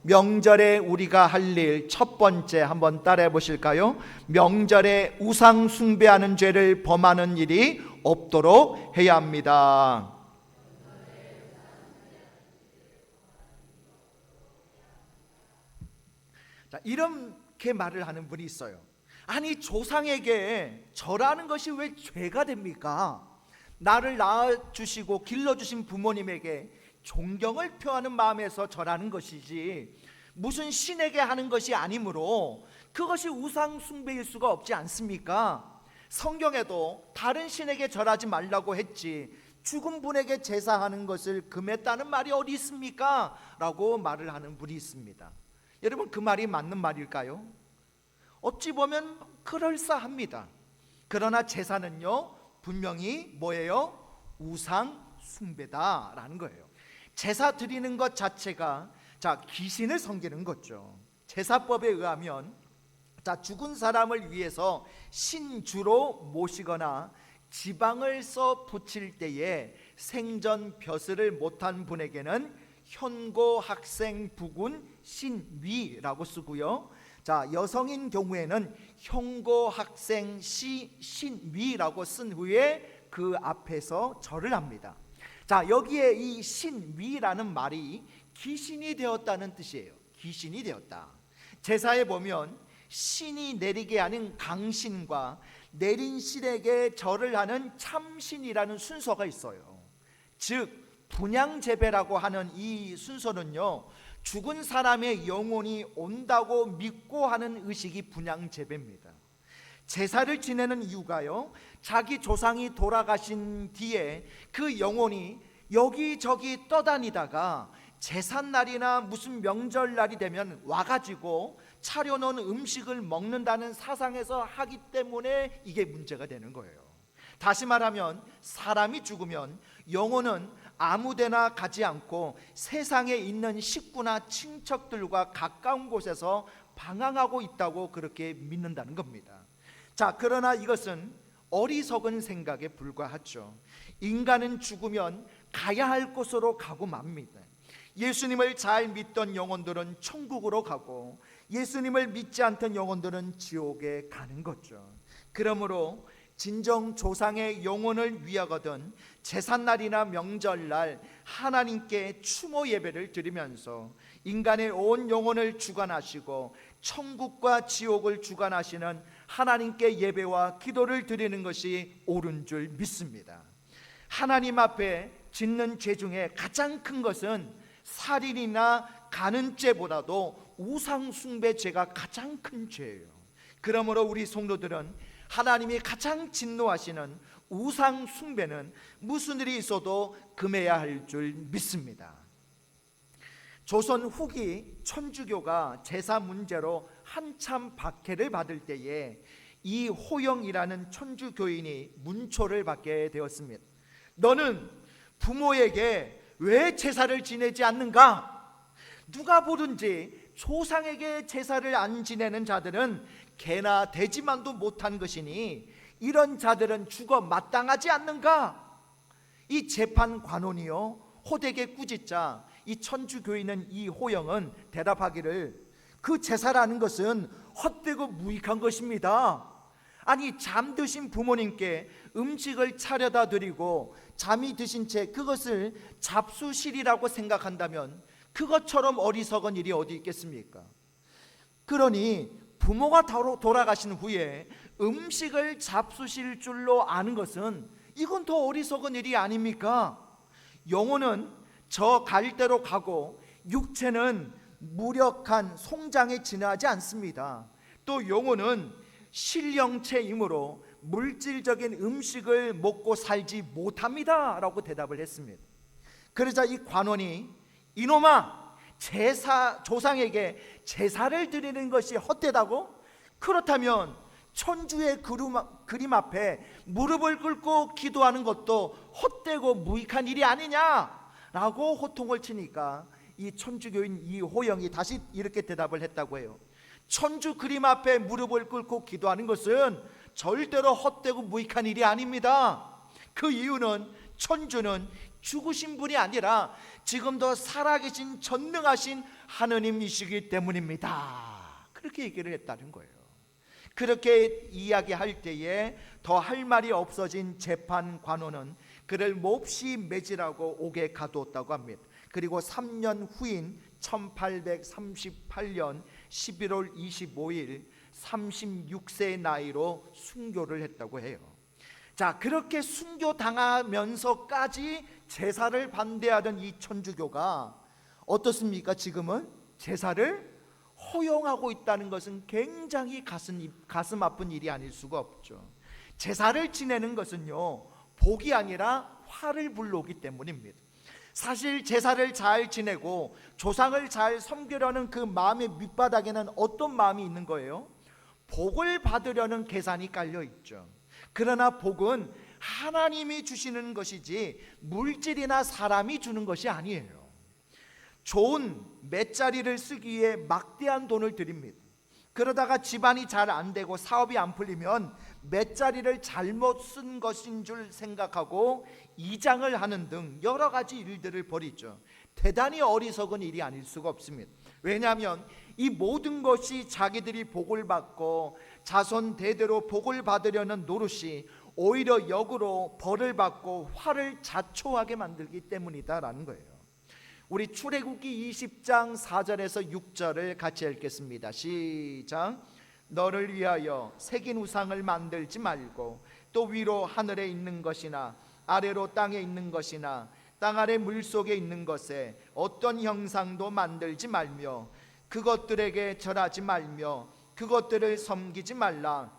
명절에 우리가 할 일 첫 번째 한번 따라해 보실까요? 명절에 우상 숭배하는 죄를 범하는 일이 없도록 해야 합니다. 자, 이렇게 말을 하는 분이 있어요. 아니, 조상에게 절하는 것이 왜 죄가 됩니까? 나를 낳아주시고 길러주신 부모님에게 존경을 표하는 마음에서 절하는 것이지 무슨 신에게 하는 것이 아니므로 그것이 우상 숭배일 수가 없지 않습니까? 성경에도 다른 신에게 절하지 말라고 했지 죽은 분에게 제사하는 것을 금했다는 말이 어디 있습니까? 라고 말을 하는 분이 있습니다. 여러분, 그 말이 맞는 말일까요? 어찌 보면 그럴싸합니다. 그러나 제사는요 분명히 뭐예요? 우상 숭배다라는 거예요. 제사 드리는 것 자체가 귀신을 섬기는 거죠. 제사법에 의하면 죽은 사람을 위해서 신주로 모시거나 지방을 써 붙일 때에 생전 벼슬을 못한 분에게는 현고 학생 부군 신위라고 쓰고요. 여성인 경우에는 현고 학생 시 신위라고 쓴 후에 그 앞에서 절을 합니다. 여기에 이 신위라는 말이 귀신이 되었다는 뜻이에요. 귀신이 되었다. 제사에 보면 신이 내리게 하는 강신과 내린 신에게 절을 하는 참신이라는 순서가 있어요. 즉 분양제배라고 하는 이 순서는요 죽은 사람의 영혼이 온다고 믿고 하는 의식이 분양제배입니다. 제사를 지내는 이유가요 자기 조상이 돌아가신 뒤에 그 영혼이 여기저기 떠다니다가 제삿날이나 무슨 명절날이 되면 와가지고 차려놓은 음식을 먹는다는 사상에서 하기 때문에 이게 문제가 되는 거예요. 다시 말하면 사람이 죽으면 영혼은 아무데나 가지 않고 세상에 있는 식구나 친척들과 가까운 곳에서 방황하고 있다고 그렇게 믿는다는 겁니다. 그러나 이것은 어리석은 생각에 불과하죠. 인간은 죽으면 가야 할 곳으로 가고 맙니다. 예수님을 잘 믿던 영혼들은 천국으로 가고 예수님을 믿지 않던 영혼들은 지옥에 가는 거죠. 그러므로 진정 조상의 영혼을 위하거든 제삿날이나 명절날 하나님께 추모 예배를 드리면서 인간의 온 영혼을 주관하시고 천국과 지옥을 주관하시는 하나님께 예배와 기도를 드리는 것이 옳은 줄 믿습니다. 하나님 앞에 짓는 죄 중에 가장 큰 것은 살인이나 간음죄보다도 우상 숭배 죄가 가장 큰 죄예요. 그러므로 우리 성도들은 하나님이 가장 진노하시는 우상 숭배는 무슨 일이 있어도 금해야 할 줄 믿습니다. 조선 후기 천주교가 제사 문제로 한참 박해를 받을 때에 이호영이라는 천주교인이 문초를 받게 되었습니다. 너는 부모에게 왜 제사를 지내지 않는가? 누가 보든지 조상에게 제사를 안 지내는 자들은 개나 돼지만도 못한 것이니 이런 자들은 죽어 마땅하지 않는가? 이 재판 관원이요 호되게 꾸짖자 이 천주교인은 이호영은 대답하기를 그 제사라는 것은 헛되고 무익한 것입니다. 아니, 잠드신 부모님께 음식을 차려다 드리고 잠이 드신 채 그것을 잡수시리라고 생각한다면 그것처럼 어리석은 일이 어디 있겠습니까? 그러니 부모가 돌아가신 후에 음식을 잡수실 줄로 아는 것은 이건 더 어리석은 일이 아닙니까? 영혼은 저 갈 대로 가고 육체는 무력한 송장에 지나지 않습니다. 또 영혼은 실령체이므로 물질적인 음식을 먹고 살지 못합니다 라고 대답을 했습니다. 그러자 이 관원이 이놈아, 조상에게 제사를 드리는 것이 헛되다고? 그렇다면 천주의 그림 앞에 무릎을 꿇고 기도하는 것도 헛되고 무익한 일이 아니냐라고 호통을 치니까 이 천주교인 이호영이 다시 이렇게 대답을 했다고 해요. 천주 그림 앞에 무릎을 꿇고 기도하는 것은 절대로 헛되고 무익한 일이 아닙니다. 그 이유는 천주는 죽으신 분이 아니라 지금도 살아계신 전능하신 하느님이시기 때문입니다. 그렇게 얘기를 했다는 거예요. 그렇게 이야기할 때에 더 할 말이 없어진 재판관원은 그를 몹시 매질하고 옥에 가두었다고 합니다. 그리고 3년 후인 1838년 11월 25일 36세의 나이로 순교를 했다고 해요. 자, 그렇게 순교당하면서까지 제사를 반대하던 이 천주교가 어떻습니까? 지금은 제사를 허용하고 있다는 것은 굉장히 가슴 아픈 일이 아닐 수가 없죠. 제사를 지내는 것은요, 복이 아니라 화를 불러오기 때문입니다. 사실 제사를 잘 지내고 조상을 잘 섬기려는 그 마음의 밑바닥에는 어떤 마음이 있는 거예요? 복을 받으려는 계산이 깔려 있죠. 그러나 복은 하나님이 주시는 것이지 물질이나 사람이 주는 것이 아니에요. 좋은 맷자리를 쓰기 위해 막대한 돈을 드립니다. 그러다가 집안이 잘 안 되고 사업이 안 풀리면 맷자리를 잘못 쓴 것인 줄 생각하고 이장을 하는 등 여러 가지 일들을 벌이죠. 대단히 어리석은 일이 아닐 수가 없습니다. 왜냐하면 이 모든 것이 자기들이 복을 받고 자손 대대로 복을 받으려는 노릇이 오히려 역으로 벌을 받고 화를 자초하게 만들기 때문이다라는 거예요. 우리 출애굽기 20장 4절에서 6절을 같이 읽겠습니다. 시작. 너를 위하여 새긴 우상을 만들지 말고 또 위로 하늘에 있는 것이나 아래로 땅에 있는 것이나 땅 아래 물속에 있는 것에 어떤 형상도 만들지 말며 그것들에게 절하지 말며 그것들을 섬기지 말라.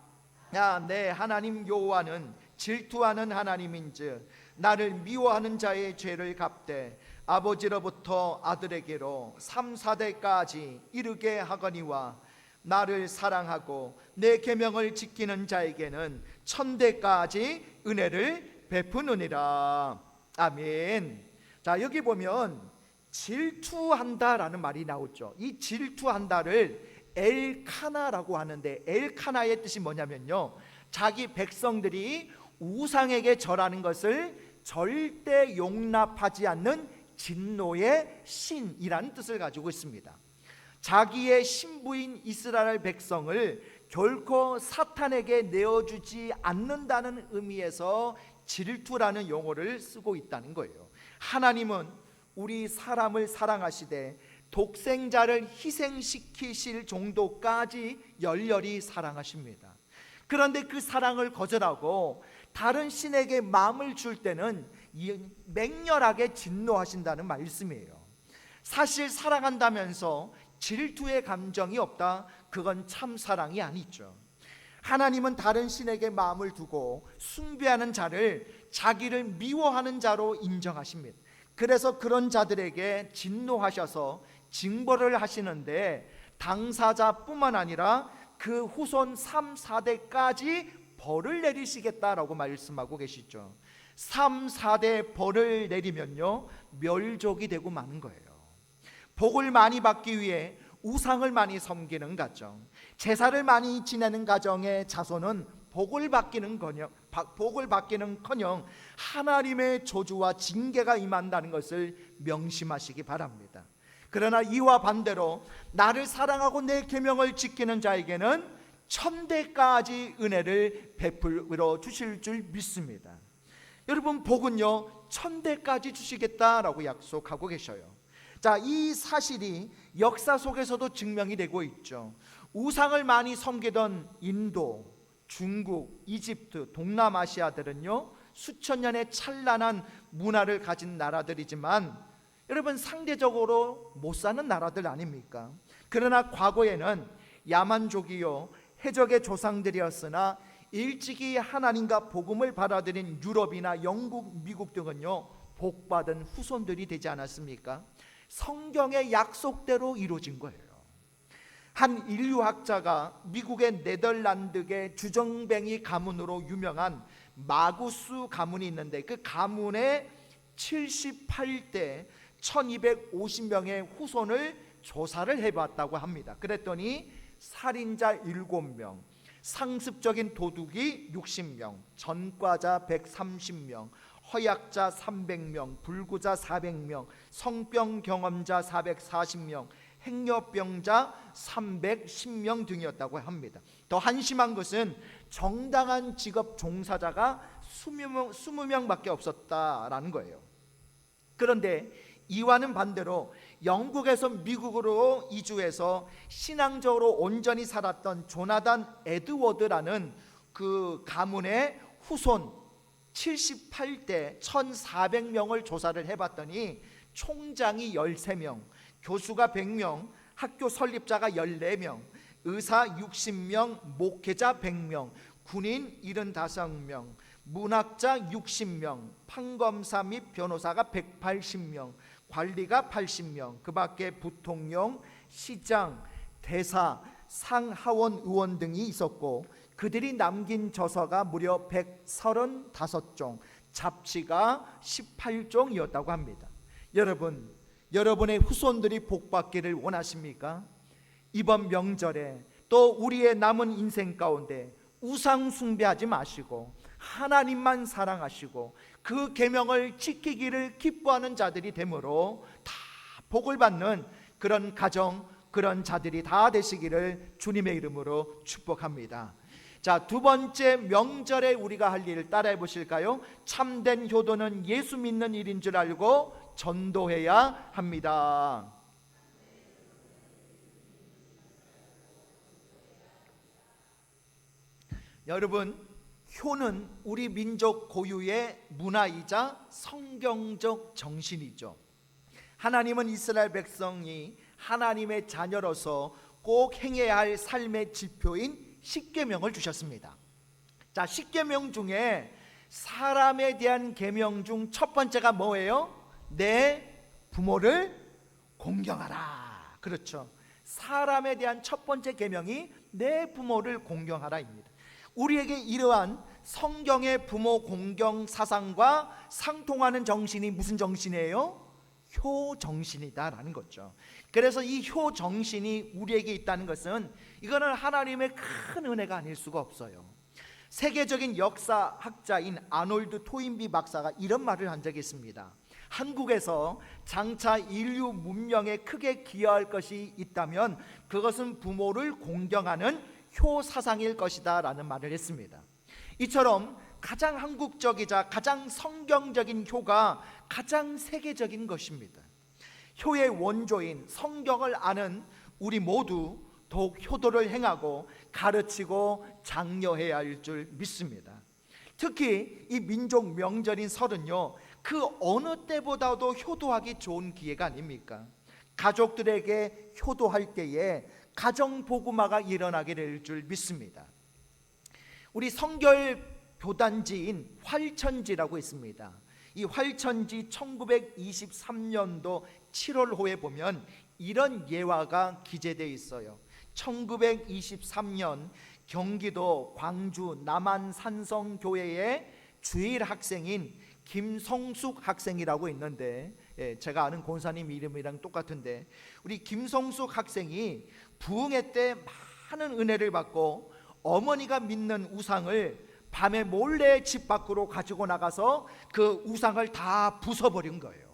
내 하나님 여호와는 질투하는 하나님인즉 나를 미워하는 자의 죄를 갚되 아버지로부터 아들에게로 3, 4대까지 이르게 하거니와 나를 사랑하고 내 계명을 지키는 자에게는 1000대까지 은혜를 베푸느니라. 아멘. 자, 여기 보면 질투한다라는 말이 나오죠. 이 질투한다를 엘카나라고 하는데, 엘카나의 뜻이 뭐냐면요, 자기 백성들이 우상에게 절하는 것을 절대 용납하지 않는 진노의 신이라는 뜻을 가지고 있습니다. 자기의 신부인 이스라엘 백성을 결코 사탄에게 내어주지 않는다는 의미에서 질투라는 용어를 쓰고 있다는 거예요. 하나님은 우리 사람을 사랑하시되 독생자를 희생시키실 정도까지 열렬히 사랑하십니다. 그런데 그 사랑을 거절하고 다른 신에게 마음을 줄 때는 맹렬하게 진노하신다는 말씀이에요. 사실 사랑한다면서 질투의 감정이 없다, 그건 참 사랑이 아니죠. 하나님은 다른 신에게 마음을 두고 숭배하는 자를 자기를 미워하는 자로 인정하십니다. 그래서 그런 자들에게 진노하셔서 징벌을 하시는데 당사자뿐만 아니라 그 후손 3, 4대까지 벌을 내리시겠다라고 말씀하고 계시죠. 3, 4대 벌을 내리면요, 멸족이 되고 마는 거예요. 복을 많이 받기 위해 우상을 많이 섬기는 가정, 제사를 많이 지내는 가정의 자손은 복을 받기는커녕 하나님의 저주와 징계가 임한다는 것을 명심하시기 바랍니다. 그러나 이와 반대로 나를 사랑하고 내 계명을 지키는 자에게는 1000대까지 은혜를 베풀어 주실 줄 믿습니다. 여러분, 복은요 1000대까지 주시겠다라고 약속하고 계셔요. 자, 이 사실이 역사 속에서도 증명이 되고 있죠. 우상을 많이 섬기던 인도, 중국, 이집트, 동남아시아들은요 수천 년의 찬란한 문화를 가진 나라들이지만 여러분, 상대적으로 못 사는 나라들 아닙니까? 그러나 과거에는 야만족이요 해적의 조상들이었으나 일찍이 하나님과 복음을 받아들인 유럽이나 영국, 미국 등은요 복받은 후손들이 되지 않았습니까? 성경의 약속대로 이루어진 거예요. 한 인류학자가 미국의 네덜란드계 주정뱅이 가문으로 유명한 마구스 가문이 있는데 그 가문의 78대 1250명의 후손을 조사를 해봤다고 합니다. 그랬더니 살인자 7명, 상습적인 도둑이 60명, 전과자 130명, 허약자 300명, 불구자 400명, 성병 경험자 440명, 행여병자 310명 등이었다고 합니다. 더 한심한 것은 정당한 직업 종사자가 20명밖에 없었다라는 거예요. 그런데 이와는 반대로 영국에서 미국으로 이주해서 신앙적으로 온전히 살았던 조나단 에드워드라는 그 가문의 후손 78대 1400명을 조사를 해봤더니 총장이 13명, 교수가 100명, 학교 설립자가 14명, 의사 60명, 목회자 100명, 군인 75명, 문학자 60명, 판검사 및 변호사가 180명, 관리가 80명, 그 밖에 부통령, 시장, 대사, 상하원 의원 등이 있었고 그들이 남긴 저서가 무려 135종, 잡지가 18종이었다고 합니다. 여러분, 여러분의 후손들이 복받기를 원하십니까? 이번 명절에 또 우리의 남은 인생 가운데 우상 숭배하지 마시고 하나님만 사랑하시고 그 계명을 지키기를 기뻐하는 자들이 되므로 다 복을 받는 그런 가정, 그런 자들이 다 되시기를 주님의 이름으로 축복합니다. 자, 두 번째 명절에 우리가 할 일을 따라해 보실까요? 참된 효도는 예수 믿는 일인 줄 알고 전도해야 합니다. 여러분, 효는 우리 민족 고유의 문화이자 성경적 정신이죠. 하나님은 이스라엘 백성이 하나님의 자녀로서 꼭 행해야 할 삶의 지표인 십계명을 주셨습니다. 자, 십계명 중에 사람에 대한 계명 중 첫 번째가 뭐예요? 내 부모를 공경하라. 그렇죠. 사람에 대한 첫 번째 계명이 내 부모를 공경하라입니다. 우리에게 이러한 성경의 부모 공경 사상과 상통하는 정신이 무슨 정신이에요? 효 정신이다라는 거죠. 그래서 이 효 정신이 우리에게 있다는 것은 이거는 하나님의 큰 은혜가 아닐 수가 없어요. 세계적인 역사학자인 아놀드 토인비 박사가 이런 말을 한 적이 있습니다. 한국에서 장차 인류 문명에 크게 기여할 것이 있다면 그것은 부모를 공경하는 효 사상일 것이다 라는 말을 했습니다. 이처럼 가장 한국적이자 가장 성경적인 효가 가장 세계적인 것입니다. 효의 원조인 성경을 아는 우리 모두 더욱 효도를 행하고 가르치고 장려해야 할 줄 믿습니다. 특히 이 민족 명절인 설은요, 그 어느 때보다도 효도하기 좋은 기회가 아닙니까? 가족들에게 효도할 때에 가정 복음화가 일어나게 될 줄 믿습니다. 우리 성결 교단지인 활천지라고 있습니다. 이 활천지 1923년도 7월호에 보면 이런 예화가 기재되어 있어요. 1923년 경기도 광주 남한 산성교회의 주일 학생인 김성숙 학생이라고 있는데, 제가 아는 권사님 이름이랑 똑같은데, 우리 김성숙 학생이 부흥회 때 많은 은혜를 받고 어머니가 믿는 우상을 밤에 몰래 집 밖으로 가지고 나가서 그 우상을 다 부숴버린 거예요.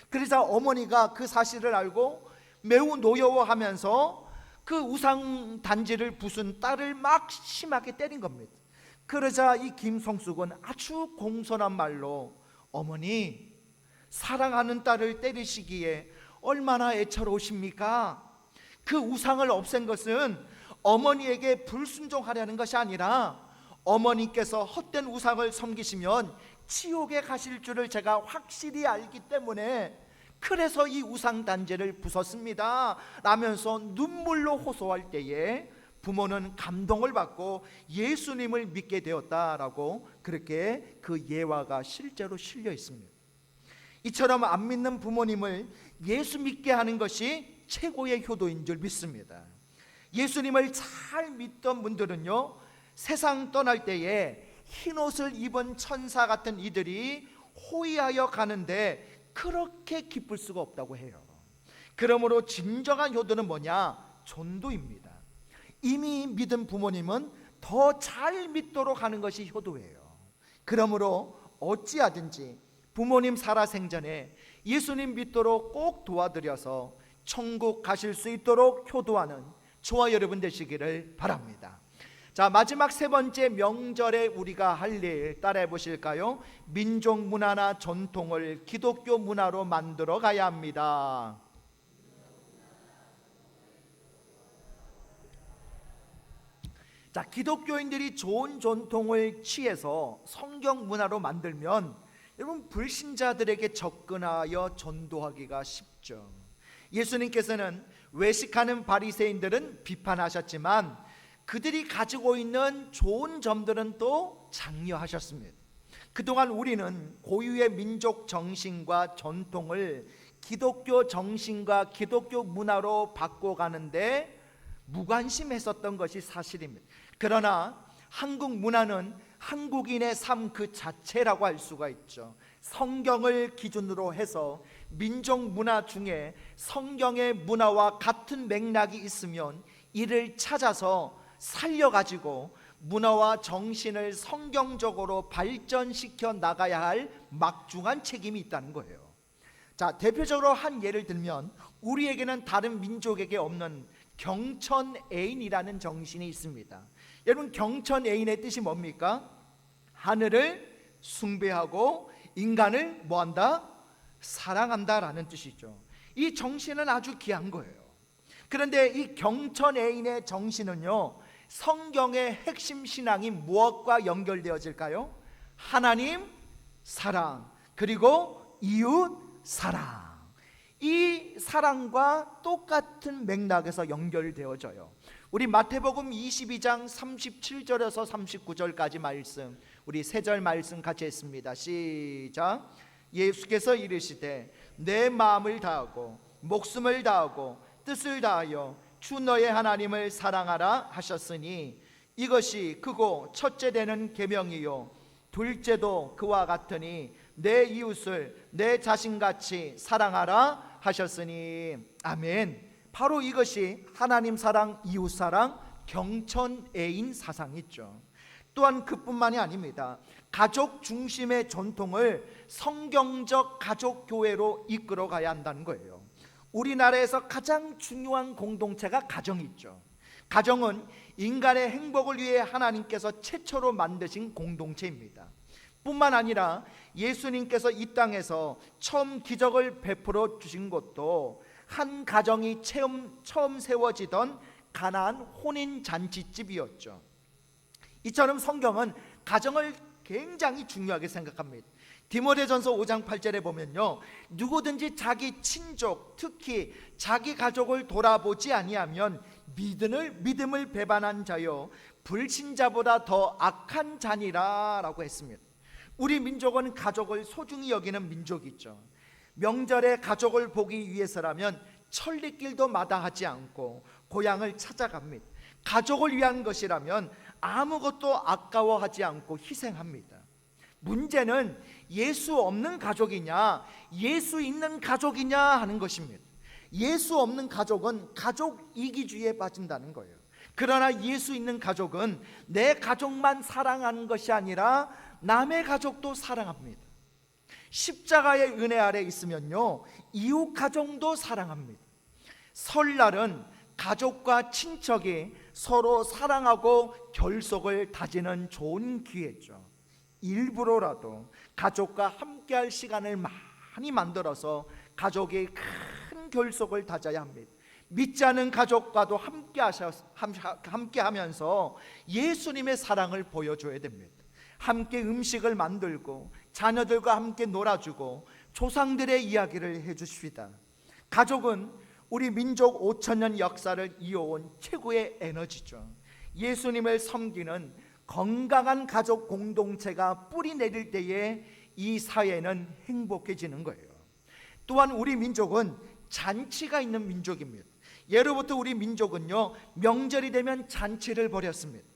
그래서 어머니가 그 사실을 알고 매우 노여워하면서 그 우상 단지를 부순 딸을 막 심하게 때린 겁니다. 그러자 이 김성숙은 아주 공손한 말로, 어머니, 사랑하는 딸을 때리시기에 얼마나 애처로우십니까? 그 우상을 없앤 것은 어머니에게 불순종하려는 것이 아니라 어머니께서 헛된 우상을 섬기시면 지옥에 가실 줄을 제가 확실히 알기 때문에 그래서 이 우상 단지를 부쉈습니다 라면서 눈물로 호소할 때에 부모는 감동을 받고 예수님을 믿게 되었다라고 그렇게 그 예화가 실제로 실려 있습니다. 이처럼 안 믿는 부모님을 예수 믿게 하는 것이 최고의 효도인 줄 믿습니다. 예수님을 잘 믿던 분들은요, 세상 떠날 때에 흰옷을 입은 천사 같은 이들이 호위하여 가는데 그렇게 기쁠 수가 없다고 해요. 그러므로 진정한 효도는 뭐냐? 전도입니다. 이미 믿은 부모님은 더 잘 믿도록 하는 것이 효도예요. 그러므로 어찌하든지 부모님 살아생전에 예수님 믿도록 꼭 도와드려서 천국 가실 수 있도록 효도하는 저와 여러분 되시기를 바랍니다. 자, 마지막 세 번째 명절에 우리가 할 일 따라해 보실까요? 민족 문화나 전통을 기독교 문화로 만들어 가야 합니다. 자, 기독교인들이 좋은 전통을 취해서 성경 문화로 만들면 여러분 불신자들에게 접근하여 전도하기가 쉽죠. 예수님께서는 외식하는 바리새인들은 비판하셨지만 그들이 가지고 있는 좋은 점들은 또 장려하셨습니다. 그동안 우리는 고유의 민족 정신과 전통을 기독교 정신과 기독교 문화로 바꿔가는데 무관심했었던 것이 사실입니다. 그러나 한국 문화는 한국인의 삶 그 자체라고 할 수가 있죠. 성경을 기준으로 해서 민족 문화 중에 성경의 문화와 같은 맥락이 있으면 이를 찾아서 살려가지고 문화와 정신을 성경적으로 발전시켜 나가야 할 막중한 책임이 있다는 거예요. 자, 대표적으로 한 예를 들면 우리에게는 다른 민족에게 없는 경천애인이라는 정신이 있습니다. 여러분, 경천애인의 뜻이 뭡니까? 하늘을 숭배하고 인간을 뭐한다? 사랑한다라는 뜻이죠. 이 정신은 아주 귀한 거예요. 그런데 이 경천애인의 정신은요, 성경의 핵심 신앙이 무엇과 연결되어질까요? 하나님 사랑, 그리고 이웃 사랑. 이 사랑과 똑같은 맥락에서 연결되어져요. 우리 마태복음 22장 37절에서 39절까지 말씀, 우리 세 절 말씀 같이 했습니다. 시작. 예수께서 이르시되 내 마음을 다하고 목숨을 다하고 뜻을 다하여 주 너의 하나님을 사랑하라 하셨으니 이것이 크고 첫째 되는 계명이요 둘째도 그와 같으니 내 이웃을 내 자신같이 사랑하라 하셨으니. 아멘. 바로 이것이 하나님 사랑, 이웃 사랑, 경천애인 사상이죠. 또한 그뿐만이 아닙니다. 가족 중심의 전통을 성경적 가족교회로 이끌어 가야 한다는 거예요. 우리나라에서 가장 중요한 공동체가 가정이 있죠. 가정은 인간의 행복을 위해 하나님께서 최초로 만드신 공동체입니다. 뿐만 아니라 예수님께서 이 땅에서 처음 기적을 베풀어 주신 것도 한 가정이 처음 세워지던 가나안 혼인 잔치집이었죠. 이처럼 성경은 가정을 굉장히 중요하게 생각합니다. 디모데전서 5장 8절에 보면요, 누구든지 자기 친족, 특히 자기 가족을 돌아보지 아니하면 믿음을 배반한 자요 불신자보다 더 악한 자니라 라고 했습니다. 우리 민족은 가족을 소중히 여기는 민족이죠. 명절에 가족을 보기 위해서라면 천리길도 마다하지 않고 고향을 찾아갑니다. 가족을 위한 것이라면 아무것도 아까워하지 않고 희생합니다. 문제는 예수 없는 가족이냐 예수 있는 가족이냐 하는 것입니다. 예수 없는 가족은 가족 이기주의에 빠진다는 거예요. 그러나 예수 있는 가족은 내 가족만 사랑하는 것이 아니라 남의 가족도 사랑합니다. 십자가의 은혜 아래 있으면요 이웃 가족도 사랑합니다. 설날은 가족과 친척이 서로 사랑하고 결속을 다지는 좋은 기회죠. 일부러라도 가족과 함께할 시간을 많이 만들어서 가족이 큰 결속을 다져야 합니다. 믿지 않은 가족과도 함께하면서 예수님의 사랑을 보여줘야 됩니다. 함께 음식을 만들고 자녀들과 함께 놀아주고 조상들의 이야기를 해주십시다. 가족은 우리 민족 5,000년 역사를 이어온 최고의 에너지죠. 예수님을 섬기는 건강한 가족 공동체가 뿌리 내릴 때에 이 사회는 행복해지는 거예요. 또한 우리 민족은 잔치가 있는 민족입니다. 예로부터 우리 민족은요 명절이 되면 잔치를 벌였습니다.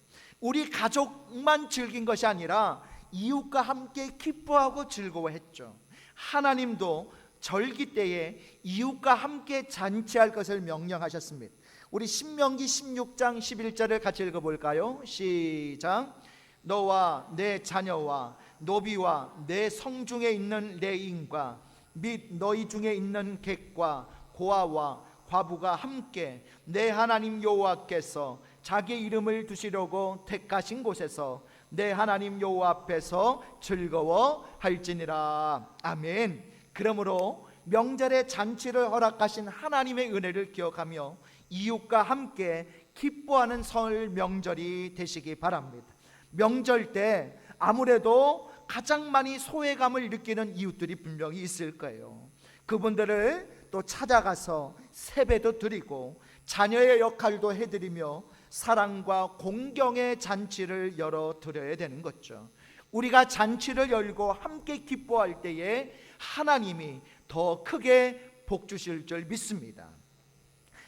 우리 가족만 즐긴 것이 아니라 이웃과 함께 기뻐하고 즐거워했죠. 하나님도 절기 때에 이웃과 함께 잔치할 것을 명령하셨습니다. 우리 신명기 16장 11절을 같이 읽어볼까요? 시작. 너와 내 자녀와 노비와 내 성중에 있는 레인과 및 너희 중에 있는 객과 고아와 과부가 함께 내 하나님 여호와께서 자기 이름을 두시려고 택하신 곳에서 내 하나님 여호와 앞에서 즐거워할지니라. 아멘. 그러므로 명절의 잔치를 허락하신 하나님의 은혜를 기억하며 이웃과 함께 기뻐하는 설 명절이 되시기 바랍니다. 명절 때 아무래도 가장 많이 소외감을 느끼는 이웃들이 분명히 있을 거예요. 그분들을 또 찾아가서 세배도 드리고 자녀의 역할도 해드리며 사랑과 공경의 잔치를 열어드려야 되는 거죠. 우리가 잔치를 열고 함께 기뻐할 때에 하나님이 더 크게 복 주실 줄 믿습니다.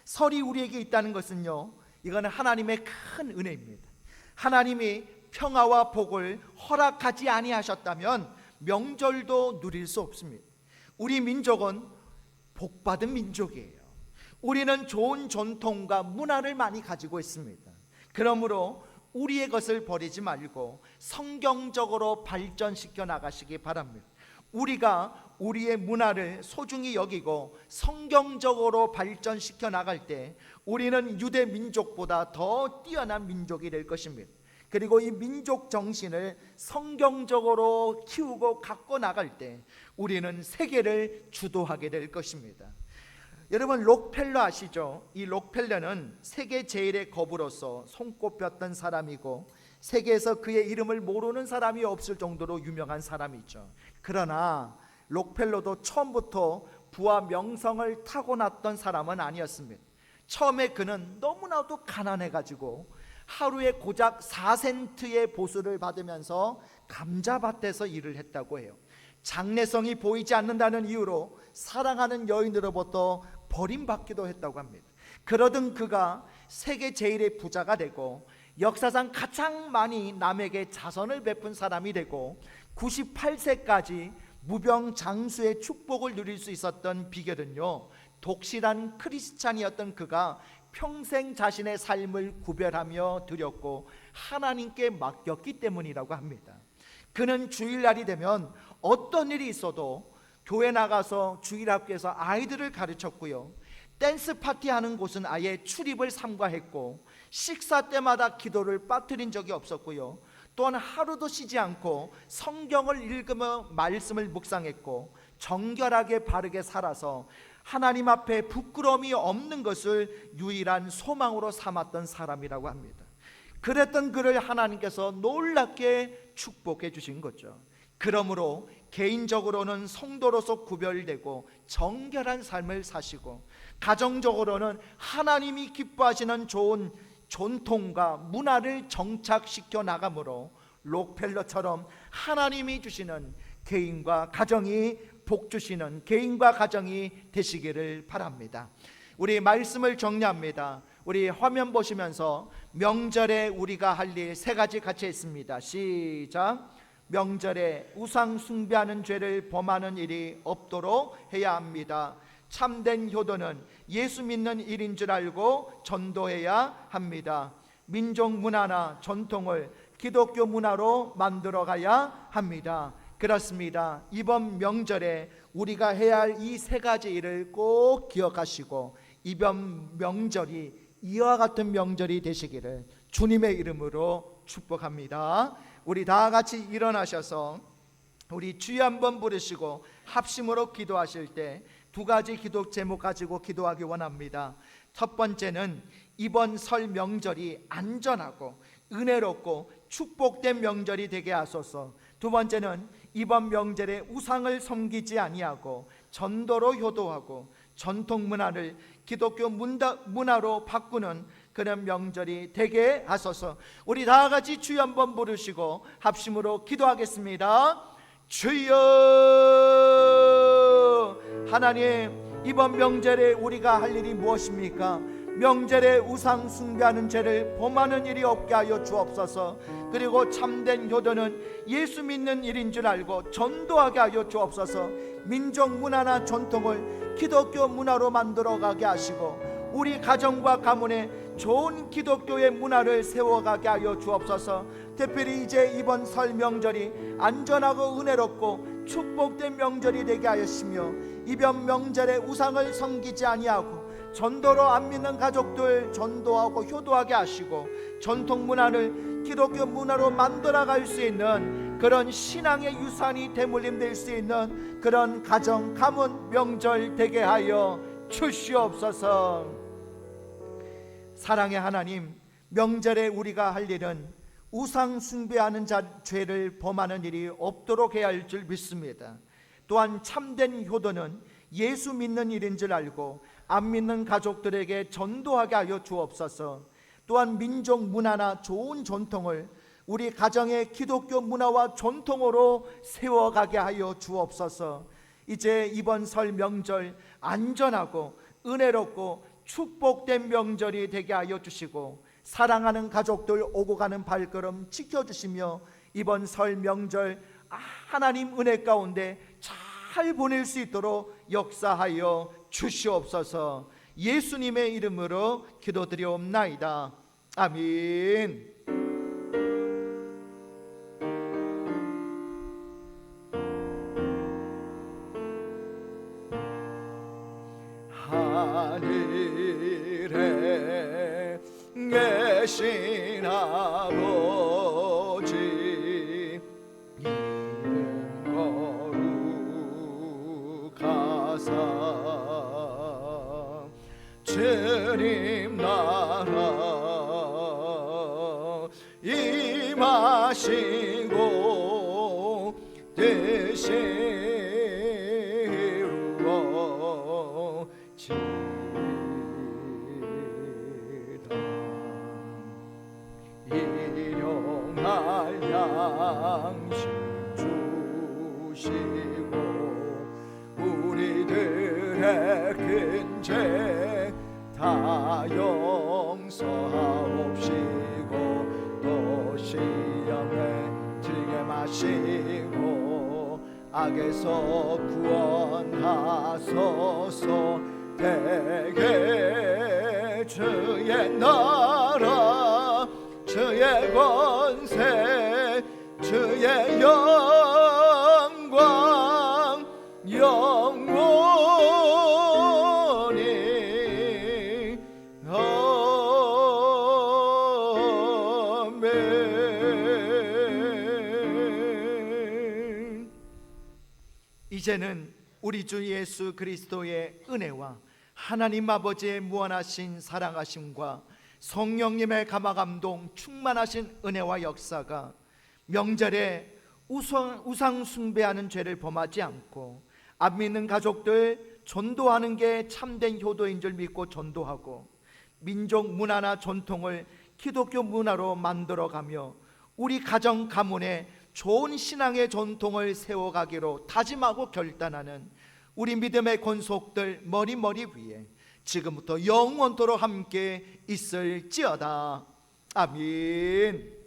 설이 우리에게 있다는 것은요, 이거는 하나님의 큰 은혜입니다. 하나님이 평화와 복을 허락하지 아니하셨다면 명절도 누릴 수 없습니다. 우리 민족은 복받은 민족이에요. 우리는 좋은 전통과 문화를 많이 가지고 있습니다. 그러므로 우리의 것을 버리지 말고 성경적으로 발전시켜 나가시기 바랍니다. 우리가 우리의 문화를 소중히 여기고 성경적으로 발전시켜 나갈 때 우리는 유대 민족보다 더 뛰어난 민족이 될 것입니다. 그리고 이 민족 정신을 성경적으로 키우고 갖고 나갈 때 우리는 세계를 주도하게 될 것입니다. 여러분, 록펠러 아시죠? 이 록펠러는 세계 제일의 거부로서 손꼽혔던 사람이고 세계에서 그의 이름을 모르는 사람이 없을 정도로 유명한 사람이죠. 그러나 록펠러도 처음부터 부와 명성을 타고났던 사람은 아니었습니다. 처음에 그는 너무나도 가난해가지고 하루에 고작 4센트의 보수를 받으면서 감자밭에서 일을 했다고 해요. 장래성이 보이지 않는다는 이유로 사랑하는 여인으로부터 버림받기도 했다고 합니다. 그러던 그가 세계 제일의 부자가 되고 역사상 가장 많이 남에게 자선을 베푼 사람이 되고 98세까지 무병장수의 축복을 누릴 수 있었던 비결은요, 독실한 크리스찬이었던 그가 평생 자신의 삶을 구별하며 드렸고 하나님께 맡겼기 때문이라고 합니다. 그는 주일날이 되면 어떤 일이 있어도 교회 나가서 주일학교에서 아이들을 가르쳤고요, 댄스 파티하는 곳은 아예 출입을 삼가했고 식사 때마다 기도를 빠뜨린 적이 없었고요, 또한 하루도 쉬지 않고 성경을 읽으며 말씀을 묵상했고 정결하게 바르게 살아서 하나님 앞에 부끄러움이 없는 것을 유일한 소망으로 삼았던 사람이라고 합니다. 그랬던 그를 하나님께서 놀랍게 축복해 주신 거죠. 그러므로 개인적으로는 성도로서 구별되고 정결한 삶을 사시고 가정적으로는 하나님이 기뻐하시는 좋은 전통과 문화를 정착시켜 나가므로 록펠러처럼 하나님이 주시는 개인과 가정이 복 주시는 개인과 가정이 되시기를 바랍니다. 우리 말씀을 정리합니다. 우리 화면 보시면서 명절에 우리가 할 일 세 가지 같이 했습니다. 시작. 명절에 우상 숭배하는 죄를 범하는 일이 없도록 해야 합니다. 참된 효도는 예수 믿는 일인 줄 알고 전도해야 합니다. 민족 문화나 전통을 기독교 문화로 만들어 가야 합니다. 그렇습니다. 이번 명절에 우리가 해야 할 이 세 가지 일을 꼭 기억하시고 이번 명절이 이와 같은 명절이 되시기를 주님의 이름으로 축복합니다. 우리 다 같이 일어나셔서 우리 주여 한번 부르시고 합심으로 기도하실 때 두 가지 기도 제목 가지고 기도하기 원합니다. 첫 번째는 이번 설 명절이 안전하고 은혜롭고 축복된 명절이 되게 하소서. 두 번째는 이번 명절에 우상을 섬기지 아니하고 전도로 효도하고 전통 문화를 기독교 문화로 바꾸는 그런 명절이 되게 하소서. 우리 다 같이 주여 한번 부르시고 합심으로 기도하겠습니다. 주여, 하나님, 이번 명절에 우리가 할 일이 무엇입니까? 명절에 우상 숭배하는 죄를 범하는 일이 없게 하여 주옵소서. 그리고 참된 효도는 예수 믿는 일인 줄 알고 전도하게 하여 주옵소서. 민족 문화나 전통을 기독교 문화로 만들어 가게 하시고 우리 가정과 가문에 좋은 기독교의 문화를 세워가게 하여 주옵소서. 특별히 이제 이번 설 명절이 안전하고 은혜롭고 축복된 명절이 되게 하였으며, 이번 명절에 우상을 섬기지 아니하고 전도로 안 믿는 가족들 전도하고 효도하게 하시고, 전통 문화를 기독교 문화로 만들어갈 수 있는 그런 신앙의 유산이 대물림될 수 있는 그런 가정, 가문, 명절 되게 하여 주시옵소서. 사랑의 하나님, 명절에 우리가 할 일은 우상 숭배하는 죄를 범하는 일이 없도록 해야 할 줄 믿습니다. 또한 참된 효도는 예수 믿는 일인 줄 알고 안 믿는 가족들에게 전도하게 하여 주옵소서. 또한 민족 문화나 좋은 전통을 우리 가정의 기독교 문화와 전통으로 세워가게 하여 주옵소서. 이제 이번 설 명절 안전하고 은혜롭고 축복된 명절이 되게 하여 주시고, 사랑하는 가족들 오고 가는 발걸음 지켜주시며, 이번 설 명절 하나님 은혜 가운데 잘 보낼 수 있도록 역사하여 주시옵소서. 예수님의 이름으로 기도드리옵나이다. 아멘. 하늘에 계신 아버지, 이름 거룩하사 주님 나라 임하시고 뜻이 이루어지다. 일용할 양식 주시고 우리들의 큰 죄 다 용서하옵시고, 또 시험에 들게 마시고 악에서 구원하소서. 대개 주의 나라 주의 권세 주의 영광 영원히 아멘. 이제는 우리 주 예수 그리스도의 은혜와 하나님 아버지의 무한하신 사랑하심과 성령님의 감화감동 충만하신 은혜와 역사가 명절에 우상 숭배하는 죄를 범하지 않고 안 믿는 가족들 전도하는 게 참된 효도인 줄 믿고 전도하고, 민족 문화나 전통을 기독교 문화로 만들어가며 우리 가정 가문에 좋은 신앙의 전통을 세워가기로 다짐하고 결단하는 우리 믿음의 권속들 머리 위에 지금부터 영원토록 함께 있을지어다. 아멘.